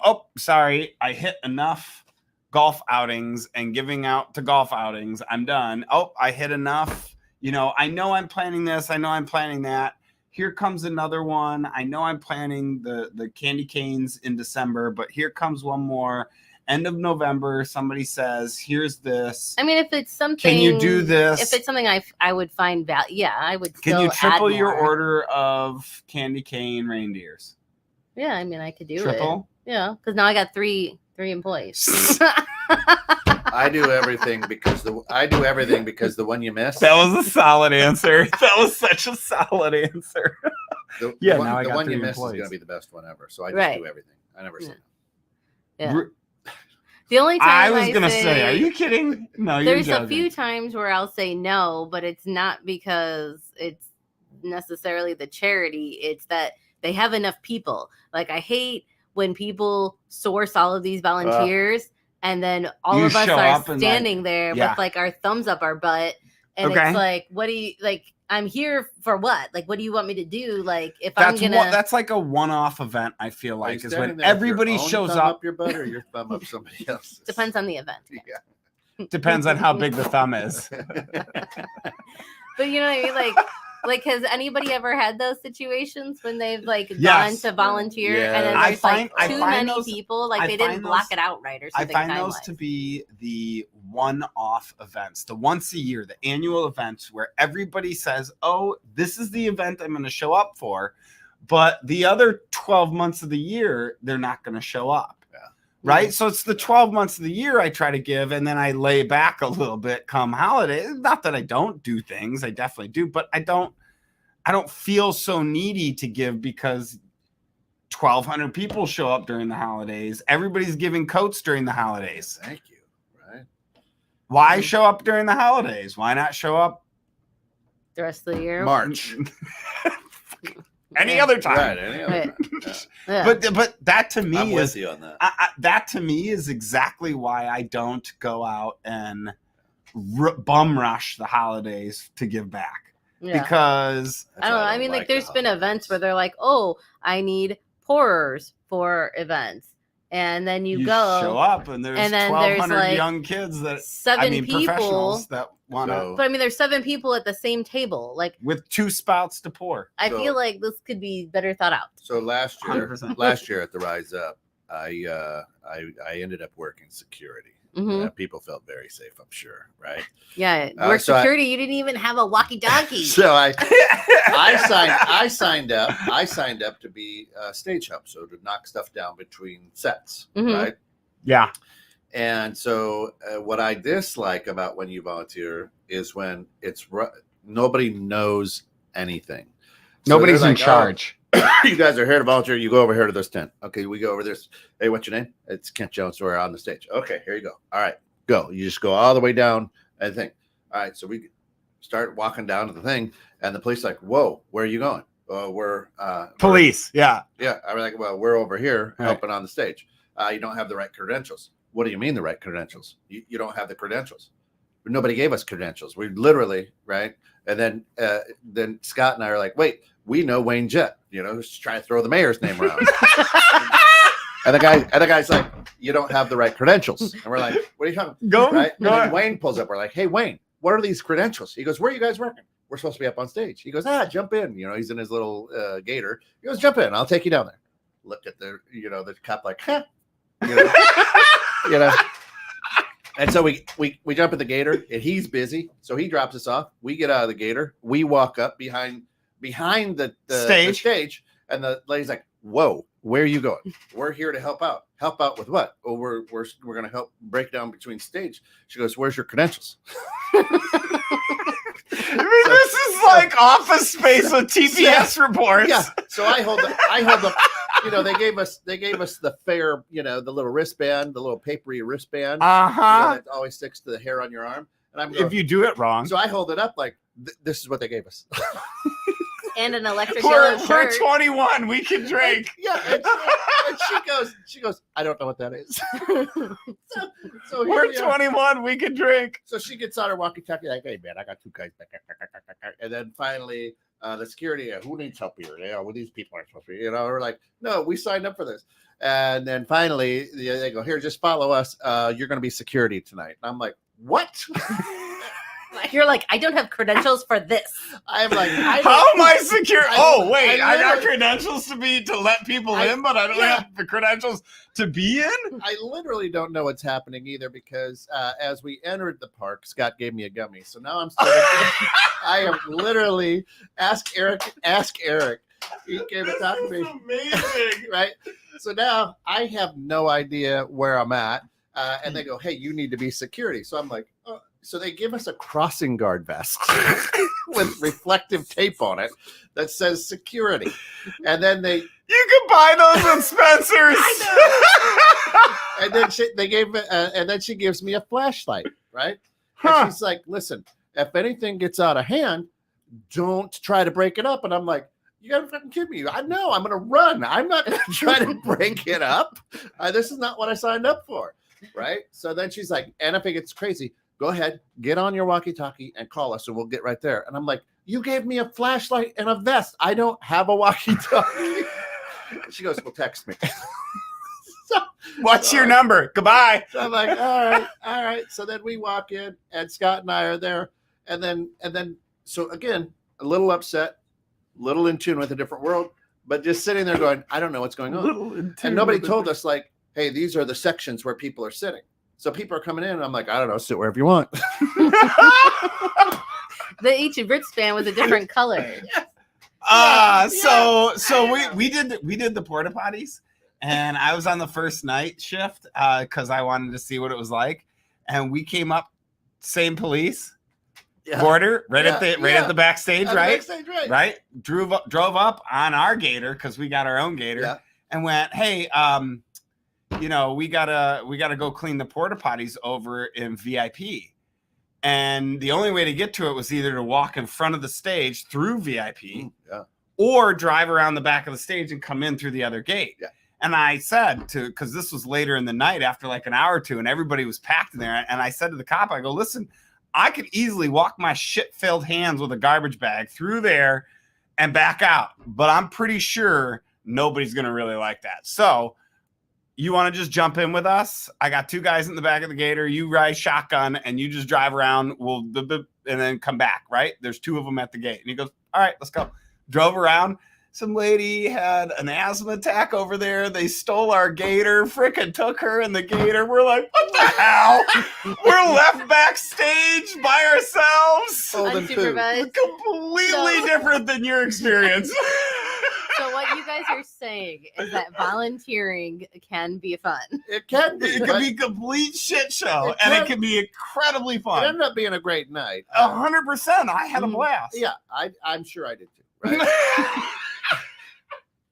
oh, sorry, I hit enough golf outings and giving out to golf outings. I'm done. Oh, I hit enough. I know I'm planning this. I know I'm planning that. Here comes another one. I know I'm planning the candy canes in December, but here comes one more. End of November, somebody says, here's this. I mean, if it's something, Can you do this? If it's something I would find value, I would. Can you still triple add your more. order of candy cane reindeers? Yeah, I mean, I could do Triple? it. Yeah, because now I got three employees. I do everything because the one you missed. That was a solid answer. That was such a solid answer. The, Yeah, the one, now I the got one you 3 missed is employees. going to be the best one ever. So I just Right. do everything. I never say no. Yeah. The only time I was gonna say, are you kidding? No, you're There's joking. a few times where I'll say no, but it's not because it's necessarily the charity. It's that they have enough people. Like, I hate when people source all of these volunteers and then all You of us show are up and, like, standing there yeah. with like our thumbs up our butt. And Okay. it's like, what do you like? I'm here for what? Like, what do you want me to do? Like, if I'm gonna, That's like a one-off event. I feel Are you like is standing when there with your everybody own shows thumb up. up your butt or your thumb up somebody else's? depends on the event. Yeah. Depends on how big the thumb is. But you know what I mean? Like has anybody ever had those situations when they've like Yes. gone to volunteer Yeah. and then I there's find- like I too find many those- people, like I they didn't find block those- it out right or I something? find those time-wise? to be the one-off events, the once a year, the annual events where everybody says, oh, this is the event I'm going to show up for. But the other 12 months of the year, they're not going to show up. Right. So it's the 12 months of the year I try to give, and then I lay back a little bit come holiday. Not that I don't do things. I definitely do, but I don't feel so needy to give because 1,200 people show up during the holidays. Everybody's giving coats during the holidays. Thank you. Right. Why show up during the holidays? Why not show up The rest of the year. March. any Yeah. other time? Right. Any other time. Yeah. Yeah. But that to me I'm is with you on that. that to me is exactly why I don't go out and bum rush the holidays to give back. Yeah. Because I don't know. I mean, like, there's been events where they're like, "Oh, I need pourers for events," and then you go show up and there's and then there's, 1,200 like, young kids that seven people. professionals that want to So- But I mean, there's 7 people at the same table. Like, with 2 spouts to pour. I So- feel like this could be better thought out. So last year, 100%. at the Rise Up, I ended up working security. Hmm. People felt very safe, I'm sure, right? Yeah, Uh, work so I- security. You didn't even have a walkie-talkie. So I signed up to be stage help, so to knock stuff down between sets, Mhm. right? Yeah. And so what I dislike about when you volunteer is when nobody knows anything. So Nobody's they're in like, "Oh, charge. you guys are here to volunteer. You go over here to this tent. Okay, we go over this. Hey, what's your name? It's Kent Jones. We're on the stage. Okay, here you go. All right, go. You just go all the way down and thing. All right, so we start walking down to the thing, and the police like, whoa, where are you going? We're Police. Yeah. Yeah, I was like, well, we're over here Right. helping on the stage. You don't have the right credentials. What do you mean the right credentials? You don't have the credentials. Nobody gave us credentials. We literally, right? And then Scott and I are like, wait, we know Wayne Jett. Just trying to throw the mayor's name around. and the guy's like, you don't have the right credentials. And we're like, what are you talking Go. about? Right? And Go then ahead. Wayne pulls up. We're like, hey, Wayne, what are these credentials? He goes, where are you guys working? We're supposed to be up on stage. He goes, jump in. He's in his little gator. He goes, jump in. I'll take you down there. Look at the cop like, huh? And so we jump in the gator and he's busy. So he drops us off. We get out of the gator. We walk up behind the stage. And the lady's like, whoa, where are you going? We're here to help out. Help out with what? Oh, we're going to help break down between stage. She goes, where's your credentials? I mean, this is like Office Space with TPS reports. Yeah. So I hold the they gave us the fair, the little wristband, the little papery wristband. That always sticks to the hair on your arm. And I'm going, If you do it wrong. so I hold it up like this is what they gave us. And an electric We're yellow shirt. 21. We can drink. Yeah. And she goes, I don't know what that is. so here We're we are. 21. We can drink. So she gets on her walkie-talkie like, hey, man, I got 2 guys back. And then finally, the security, who needs help here? Well, these people aren't supposed to be, we're like, no, we signed up for this. And then finally, they go, here, just follow us. You're going to be security tonight. And I'm like, what? You're like, I don't have credentials for this. I'm like, How am I secure? I got literally- credentials to let people in, but I don't have the credentials to be in. I literally don't know what's happening either because as we entered the park, Scott gave me a gummy. So now I'm starting. I am literally ask Eric. He came and talked to me. Amazing. Right. So now I have no idea where I'm at. And they go, hey, you need to be security. So I'm like, oh. So they give us a crossing guard vest with reflective tape on it that says security. And then You can buy those at Spencer's. and then she gives me a flashlight, right? Huh. And she's like, listen, if anything gets out of hand, don't try to break it up. And I'm like, you gotta fucking kid me. I know I'm gonna run. I'm not gonna try to break it up. This is not what I signed up for. Right. So then she's like, and if it gets crazy, go ahead, get on your walkie-talkie and call us and we'll get right there. And I'm like, you gave me a flashlight and a vest. I don't have a walkie-talkie. She goes, well, text me. What's So your number? Goodbye. So I'm like, all right. So then we walk in, and Scott and I are there, and then so again, a little upset, little in tune with a different world, but just sitting there going, I don't know what's going on, and nobody told us like, hey, these are the sections where people are sitting. So people are coming in, and I'm like, I don't know, sit wherever you want. Each wristband was a different color. So we did the porta potties, and I was on the first night shift because I wanted to see what it was like, and we came up, same police border at the backstage, right? Right. Drove up on our gator because we got our own gator, and went, hey, we gotta go clean the porta potties over in VIP. And the only way to get to it was either to walk in front of the stage through VIP or drive around the back of the stage and come in through the other gate. Yeah. And I said because this was later in the night after like an hour or two and everybody was packed in there. And I said to the cop, I go, listen, I could easily walk my shit-filled hands with a garbage bag through there and back out. But I'm pretty sure nobody's going to really like that. So you want to just jump in with us? I got 2 guys in the back of the gator. You ride shotgun and you just drive around. And then come back, right? There's 2 of them at the gate. And he goes, all right, let's go. Drove around. Some lady had an asthma attack over there. They stole our gator, frickin' took her in the gator. We're like, what the hell? We're left backstage by ourselves. Unsupervised. Completely different than your experience. So what you guys are saying is that volunteering can be fun. It can be. It can be a complete shit show, and it can be incredibly fun. It ended up being a great night. 100%. I had a blast. Yeah, I'm sure I did too. Right?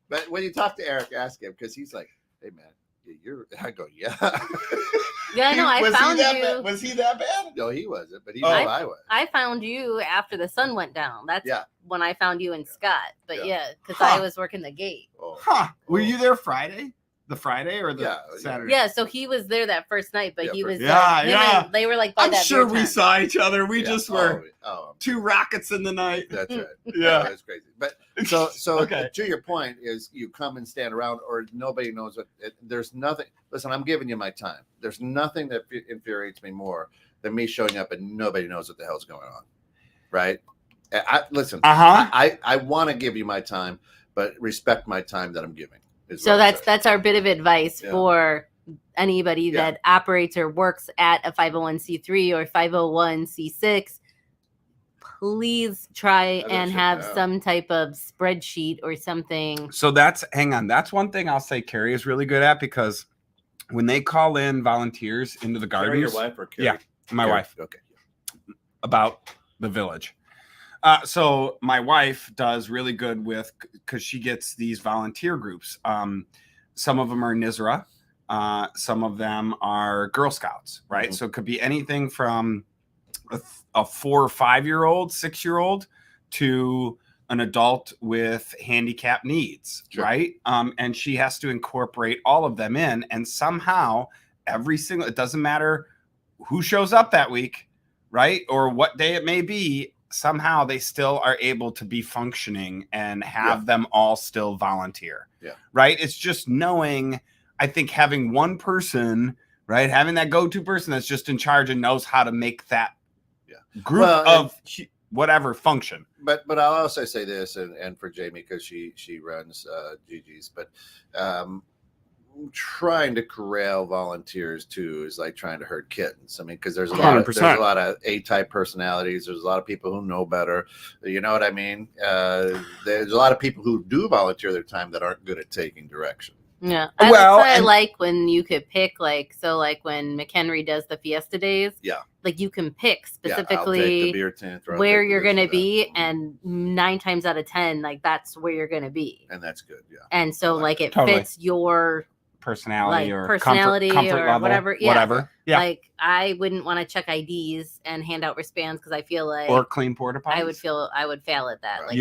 But when you talk to Eric, ask him because he's like, "Hey man, I go, yeah." Yeah, I know. I found you. Was he that bad? No, he wasn't, but he knew I was. I found you after the sun went down. That's when I found you and Scott. But because I was working the gate. Were you there Friday? The Friday or the Saturday? Yeah, so he was there that first night, but he was they were like by I'm that sure beer we tent. saw each other. We just were 2 rockets in the night. That's right. Yeah, that's crazy. But so to your point is you come and stand around or nobody knows what there's nothing. Listen, I'm giving you my time. There's nothing that infuriates me more than me showing up and nobody knows what the hell's going on. Right? I want to give you my time, but respect my time that I'm giving. So that's our bit of advice for anybody that operates or works at a 501c3 or 501c6. Please try and have some type of spreadsheet or something. So that's one thing I'll say Carrie is really good at, because when they call in volunteers into the gardens, Carrie, your wife or Carrie? Yeah, my wife. Okay. About the village. So my wife does really good with, because she gets these volunteer groups. Some of them are NISRA. Some of them are Girl Scouts, right? Mm-hmm. So it could be anything from a 4 or 5-year-old, 6-year-old to an adult with handicap needs, right? And she has to incorporate all of them in. And somehow it doesn't matter who shows up that week, right? Or what day it may be, somehow they still are able to be functioning and have them all still volunteer. Yeah. Right. It's just knowing, I think having one person, right, having that go-to person that's just in charge and knows how to make that group of whatever function. But I'll also say this, and for Jamie, because she runs GG's, but trying to corral volunteers too is like trying to herd kittens. I mean, because there's a lot of A-type personalities. There's a lot of people who know better. You know what I mean? There's a lot of people who do volunteer their time that aren't good at taking direction. Yeah. I like when you could pick, like when McHenry does the Fiesta days. Yeah. Like you can pick specifically where you're going to be, and 9 times out of 10, like that's where you're going to be. And that's good. Yeah. And so it fits your personality or personality comfort or level, whatever. Yeah. Whatever. Yeah. Like I wouldn't want to check IDs and hand out wristbands because I feel like or clean porta potties. I would fail at that. Right. Like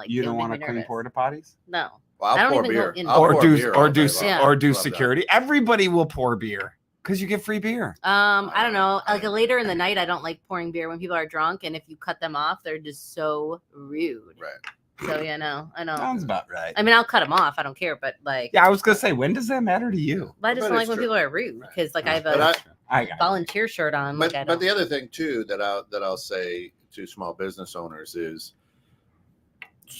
you don't want to clean porta potties? No. Well, I don't even go in. Or do security. That. Everybody will pour beer because you get free beer. I don't know. Like later in the night, I don't like pouring beer when people are drunk, and if you cut them off, they're just so rude. Right. So yeah, no, I know. Sounds about right. I mean, I'll cut them off. I don't care, but like, Yeah, I was gonna say, when does that matter to you? but I just But don't like it's when true. people are rude because like I have But a I got it. volunteer shirt on. But Like, I but the don't. other thing too that I'll say to small business owners is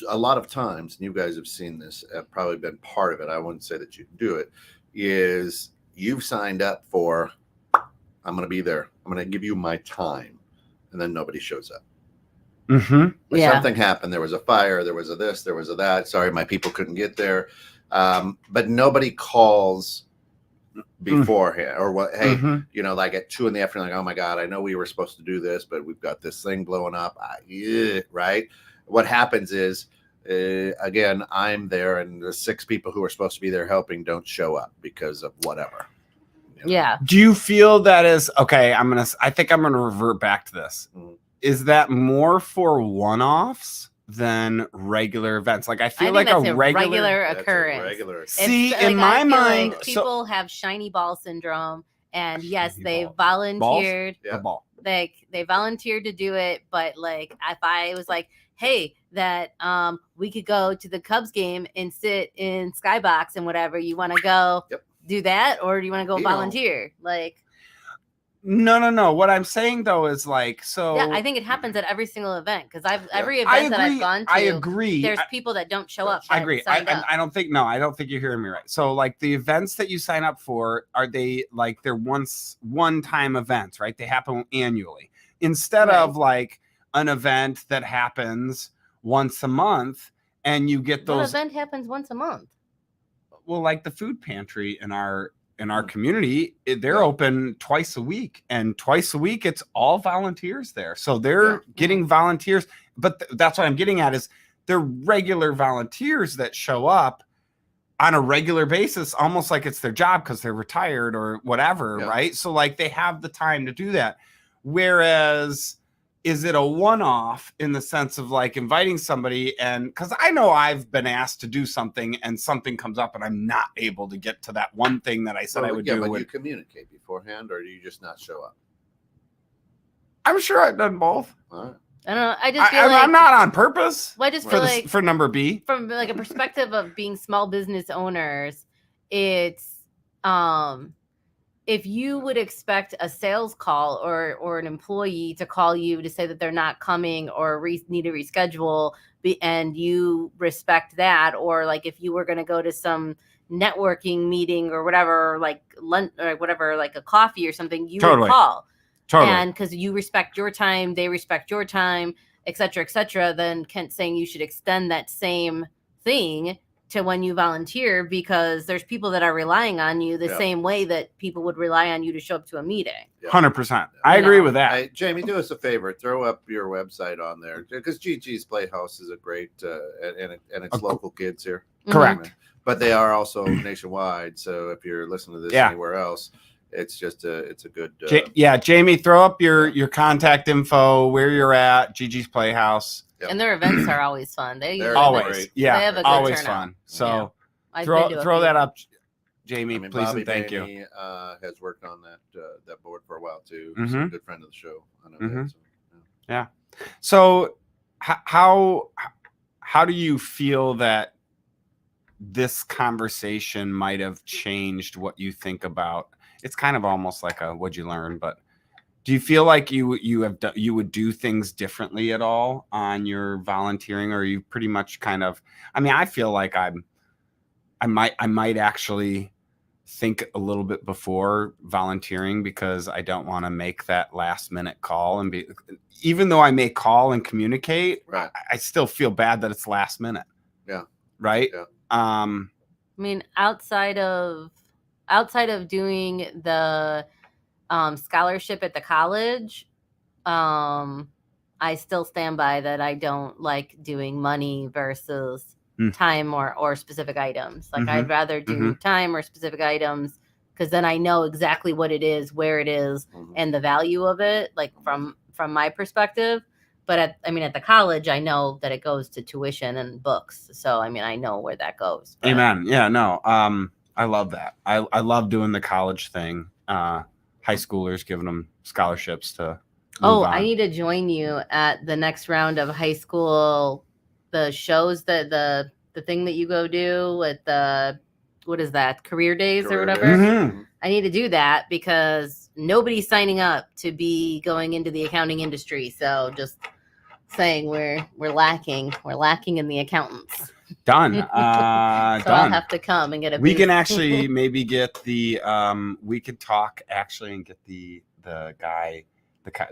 a lot of times, and you guys have seen this, have probably been part of it. I wouldn't say that you do it. Is you've signed up for, I'm going to be there. I'm going to give you my time, and then nobody shows up. Mm-hmm. Like Yeah. something happened. There was a fire. There was a this. There was a that. Sorry, my people couldn't get there. But nobody calls beforehand or what? Hey, Mhm. you know, like at 2 PM, like, oh my God, I know we were supposed to do this, but we've got this thing blowing up. Right. What happens is, again, I'm there, and the 6 people who are supposed to be there helping don't show up because of whatever. You know? Yeah. Do you feel that is okay? I think I'm gonna revert back to this. Mhm. Is that more for one-offs than regular events? Like I feel think like that's a regular. That's a occurrence. regular. See, Like, in my I feel mind, like so people have shiny ball syndrome, and yes, Shiny they balls. volunteered. Yeah. a ball. Like they volunteered to do it, but like if I was like, hey, that we could go to the Cubs game and sit in Skybox and whatever, you want to go Yep. do that, or do you want to go You know. volunteer? Like, No. What I'm saying though is like so. yeah, I think it happens at every single event because every I event that agree. I've gone to, I agree. there's people that don't show up. I that agree. signed up. I don't think I don't think you're hearing me right. So like the events that you sign up for, are they like they're one-time events, right? They happen annually instead Right. of like an event that happens once a month and you get What those event happens once a month? well, like the food pantry in our community, they're Yeah. open twice a week, and twice a week it's all volunteers there. So they're Yeah. getting volunteers, but that's what I'm getting at is they're regular volunteers that show up on a regular basis, almost like it's their job because they're retired or whatever, Yeah. right? So like they have the time to do that. Whereas is it a one-off in the sense of like inviting somebody, and because I know I've been asked to do something and something comes up and I'm not able to get to that one thing that I said I would do. But and you communicate beforehand, or do you just not show up? I'm sure I've done both. All right. I don't know. I just feel like I'm not on purpose Well, I just for feel the, like for number B. from like a perspective of being small business owners, it's if you would expect a sales call or an employee to call you to say that they're not coming or need to reschedule, and you respect that, or like if you were going to go to some networking meeting or whatever, like lunch or whatever, like a coffee or something, you Totally. would call. Totally. And because you respect your time, they respect your time, et cetera, then Kent's saying you should extend that same thing to when you volunteer, because there's people that are relying on you the Yeah. same way that people would rely on you to show up to a meeting. 100%. I You agree know. with that. Hey, Jamie, do us a favor. Throw up your website on there, because GG's Playhouse is a great, and it's A- local kids here. Correct. But they are also nationwide. So if you're listening to this Yeah. anywhere else, it's just it's a good. Jamie, throw up your contact info, where you're at, Gigi's Playhouse. Yep. And their events are always fun. They're They usually Always. great. Yeah. They have a good always turnout. fun. So Yeah. I've been to a throw few. that up, Jamie, I mean, please Bobby and thank you. Bainey, has worked on that board for a while too. He's a Mhm. good friend of the show. I know Mhm. that. So, yeah. So how do you feel that this conversation might have changed what you think about? It's kind of almost like a what'd you learn, but do you feel like you would do things differently at all on your volunteering, or are you pretty much kind of? I mean, I feel like I might actually think a little bit before volunteering, because I don't want to make that last minute call and be, even though I may call and communicate, Right. I still feel bad that it's last minute. Yeah. Right. Yeah. I mean, outside of doing the scholarship at the college, I still stand by that I don't like doing money versus time or specific items. Like I'd rather do time or specific items, because then I know exactly what it is, where it is, and the value of it, like from my perspective. But at the college, I know that it goes to tuition and books. So, I mean, I know where that goes. But Amen. Yeah, no. I love that. I love doing the college thing. High schoolers, giving them scholarships to move on. I need to join you at the next round of high school the shows that the thing that you go do with the, what is that, career days or whatever. Mhm. I need to do that because nobody's signing up to be going into the accounting industry. So just saying we're lacking in the accountants. Done. So Done. I'll have to come and get a We can booth. actually maybe get the we could talk actually and get the guy,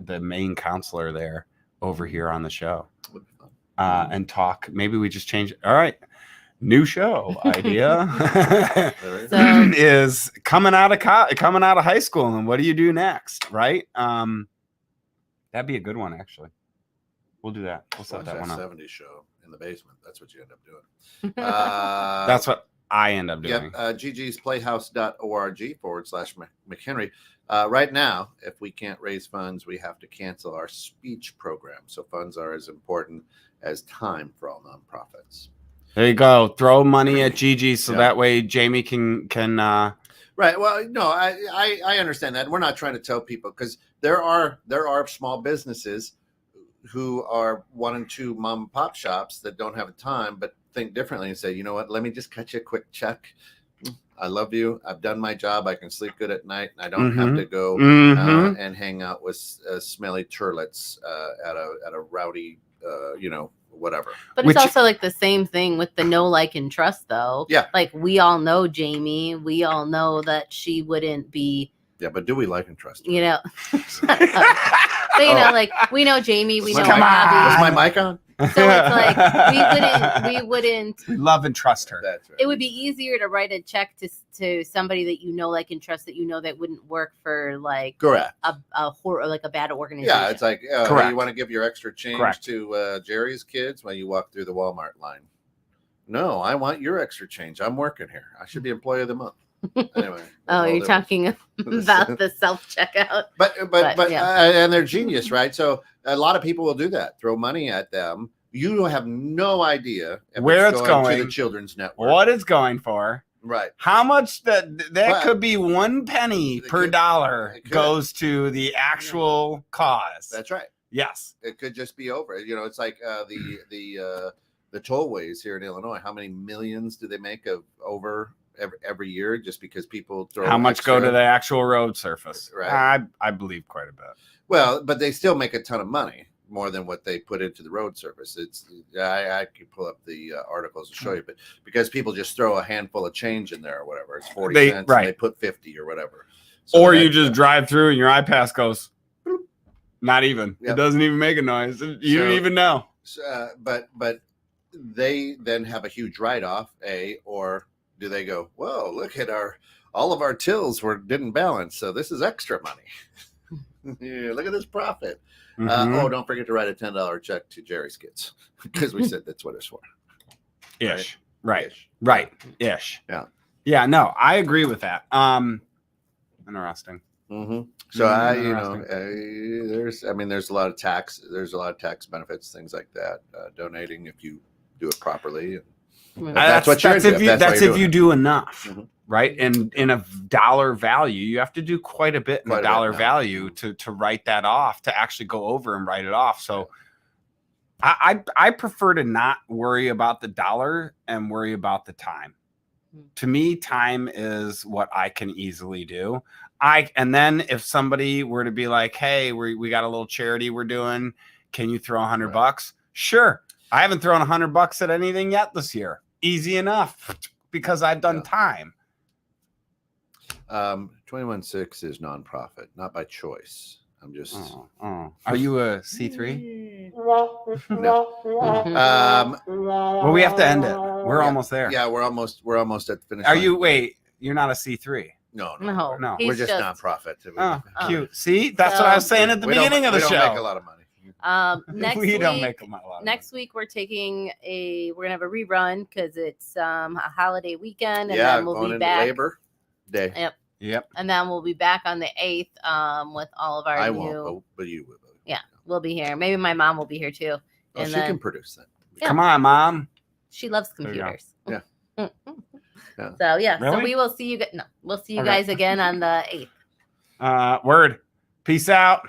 the main counselor there over here on the show, and talk. Maybe we just change. All right, new show idea So- is coming out of high school, and what do you do next? Right? That'd be a good one actually. We'll do that. We'll set that one up. 70s show in the basement. That's what you end up doing. That's what I end up doing. Yep. ggsplayhouse.org/McHenry. Right now, if we can't raise funds, we have to cancel our speech program. So funds are as important as time for all nonprofits. There you go. Throw money at Gigi so Yeah. that way Jamie can Right. Well, no, I understand that. We're not trying to tell people because there are small businesses who are 1 and 2 mom and pop shops that don't have the time, but think differently and say, you know what, let me just cut you a quick check. I love you. I've done my job. I can sleep good at night. I don't have to go and hang out with smelly turlets at a rowdy, whatever. But it's also like the same thing with the know, like, and trust, though. Yeah. Like, we all know Jamie. We all know that she wouldn't be. Yeah, but do we like and trust her? You know. But, you know, like, we know Jamie. We know Come her on. hobbies. Is my mic on? So it's like we wouldn't love and trust her. That's right. It would be easier to write a check to somebody that you know, like, and trust, that you know that wouldn't work for like Correct. like a bad organization. Yeah, it's like Correct. you want to give your extra change Correct. to Jerry's kids when you walk through the Walmart line. No, I want your extra change. I'm working here. I should be employee of the month. Anyway. Oh, you're talking about the self checkout. But yeah. And they're genius, right? So a lot of people will do that. Throw money at them. You have no idea where it's going to the children's network. What it's going for. Right. How much that could be 1 penny per dollar goes to the actual cause. That's right. Yes. It could just be over. You know, it's like the tollways here in Illinois. How many millions do they make of over every year just because people throw how much extra? Go to the actual road surface? Right. I believe quite a bit. Well, but they still make a ton of money, more than what they put into the road service. It's I could pull up the articles to show you, but because people just throw a handful of change in there or whatever, it's 40 cents, right. And they put 50 or whatever. So or you just drive through and your iPass goes, not even. Yep. It doesn't even make a noise. You don't even know. But they then have a huge write-off, or do they go, whoa, look at all of our tills didn't balance, so this is extra money. Yeah, look at this profit. Don't forget to write a $10 check to Jerry's kids because we said that's what it's for. Ish. Right. Ish. Right. Ish. Yeah. Yeah. No, I agree with that. Interesting. Mm-hmm. So there's a lot of tax. There's a lot of tax benefits, things like that. Donating if you do it properly. That's if you do enough. Mm-hmm. Right. And in a dollar value, you have to do quite a bit in a dollar value to write that off, to actually go over and write it off. So I prefer to not worry about the dollar and worry about the time. To me, time is what I can easily do. And then if somebody were to be like, hey, we got a little charity we're doing, can you throw $100? Sure. I haven't thrown $100 at anything yet this year. Easy enough because I've done time. 21.6 is nonprofit, not by choice. I'm just. Are you a C3? No. Well, we have to end it. We're almost there. Yeah, we're almost at the finish. Are line. you? Wait, you're not a C3. No. No. We're just nonprofit. Cute. See, that's what I was saying at the beginning of the show. We don't make a lot of money. Don't make a lot of next week we're gonna have a rerun because it's a holiday weekend, and yeah, then we'll going be into back. Labor Day. Yep. And then we'll be back on the 8th with all of our I new. won't, but you will. Yeah, we'll be here. Maybe my mom will be here too. Oh, and she then, can produce that. Yeah. Come on, Mom. She loves computers. Yeah. So Really? so we will see you. We'll see you guys again on the 8th. Word. Peace out.